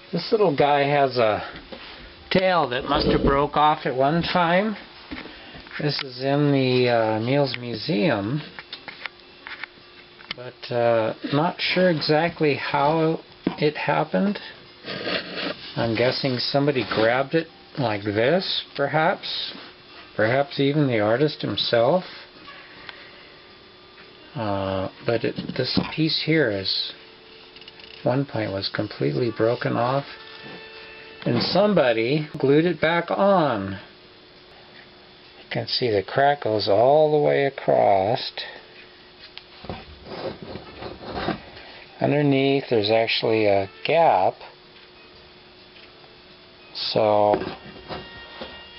This little guy has a tail that must have broke off at one time. This is in the Meals Museum, but not sure exactly how it happened. I'm guessing somebody grabbed it like this, perhaps even the artist himself. But this piece here is, at one point, was completely broken off, and somebody glued it back on. You can see the crack goes all the way across. Underneath there's actually a gap, so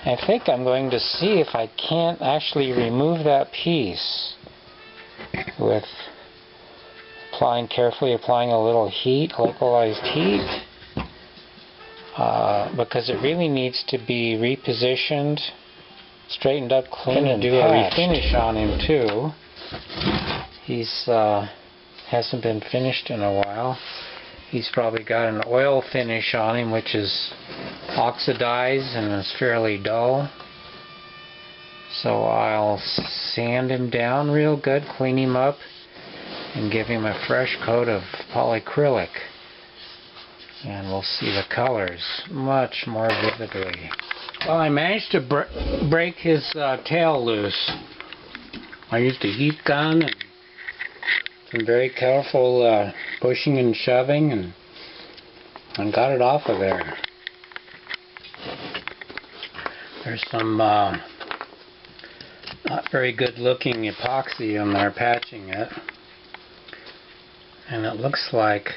I think I'm going to see if I can't actually remove that piece with carefully applying a little heat, localized heat, because it really needs to be repositioned, straightened up, clean, and do a refinish on him too. He's hasn't been finished in a while. He's probably got an oil finish on him, which is oxidized and is fairly dull. So I'll sand him down real good, clean him up, and give him a fresh coat of polyacrylic. And we'll see the colors much more vividly. Well, I managed to break his tail loose. I used a heat gun and some very careful pushing and shoving, and got it off of there. There's some not very good looking epoxy in there patching it, and it looks like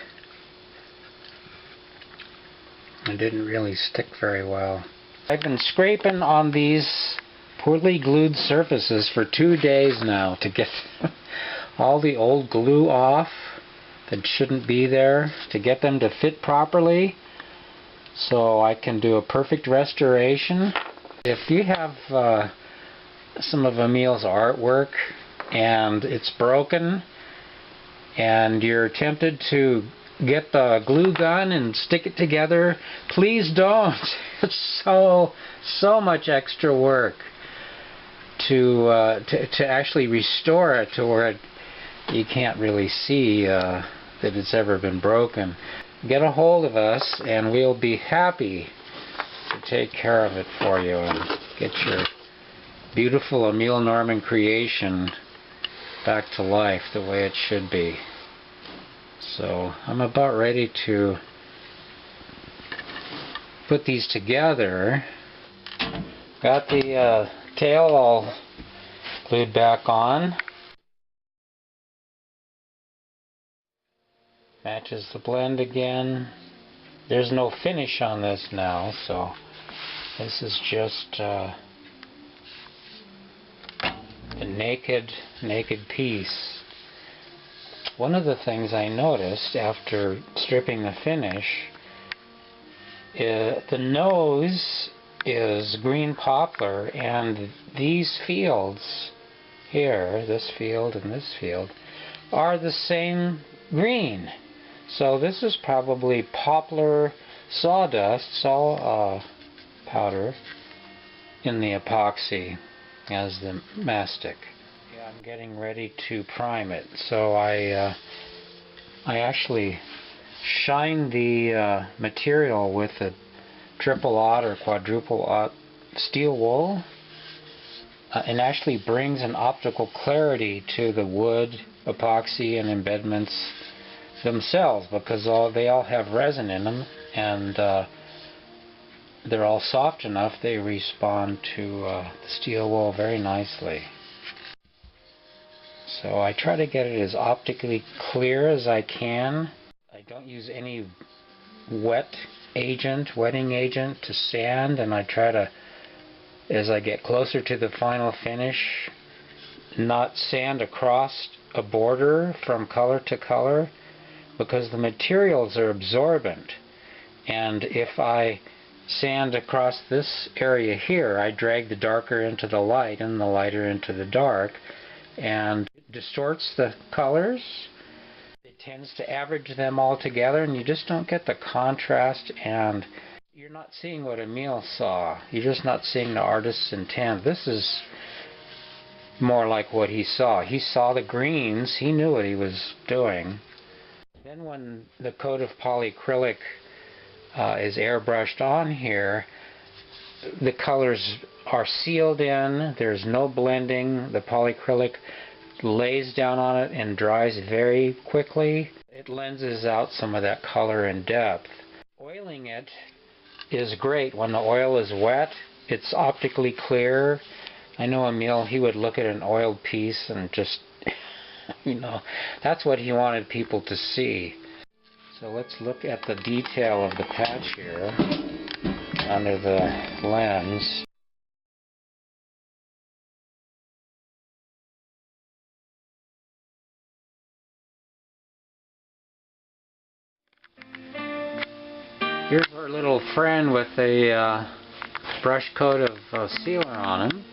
it didn't really stick very well. I've been scraping on these poorly glued surfaces for 2 days now to get all the old glue off that shouldn't be there, to get them to fit properly so I can do a perfect restoration. If you have some of Emil's artwork and it's broken and you're tempted to get the glue gun and stick it together, please don't. It's so much extra work to actually restore it to where you can't really see that it's ever been broken. Get a hold of us and we'll be happy to take care of it for you and get your beautiful Emil Norman creation back to life the way it should be. So I'm about ready to put these together. Got the tail all glued back on. Matches the blend again. There's no finish on this now, so this is just a naked piece. One of the things I noticed after stripping the finish, the nose is green poplar, and these fields here, this field and this field, are the same green. So this is probably poplar sawdust, saw powder in the epoxy as the mastic. Yeah, I'm getting ready to prime it. So I actually shine the material with a triple aught or quadruple aught steel wool, and actually brings an optical clarity to the wood, epoxy, and embedments themselves, because they all have resin in them, and they're all soft enough they respond to the steel wool very nicely. So I try to get it as optically clear as I can. I don't use any wetting agent to sand, and I try to, as I get closer to the final finish, not sand across a border from color to color, because the materials are absorbent, and if I sand across this area here, I drag the darker into the light and the lighter into the dark, and it distorts the colors. It tends to average them all together, and you just don't get the contrast, and you're not seeing what Emil saw. You're just not seeing the artist's intent. This is more like what he saw. He saw the greens. He knew what he was doing. Then when the coat of polyacrylic is airbrushed on here, the colors are sealed in. There's no blending. The polyacrylic lays down on it and dries very quickly. It lenses out some of that color and depth. Oiling it is great. When the oil is wet, it's optically clear. I know Emil, he would look at an oiled piece and just, you know, that's what he wanted people to see. So let's look at the detail of the patch here under the lens. Here's our little friend with a brush coat of sealer on him.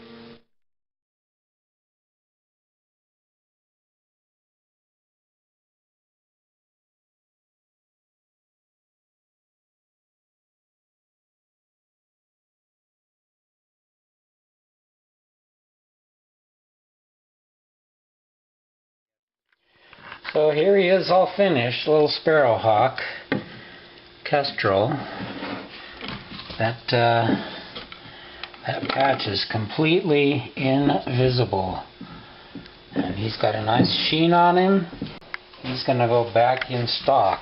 So here he is all finished, little sparrowhawk, Kestrel. That patch is completely invisible. And he's got a nice sheen on him. He's going to go back in stock.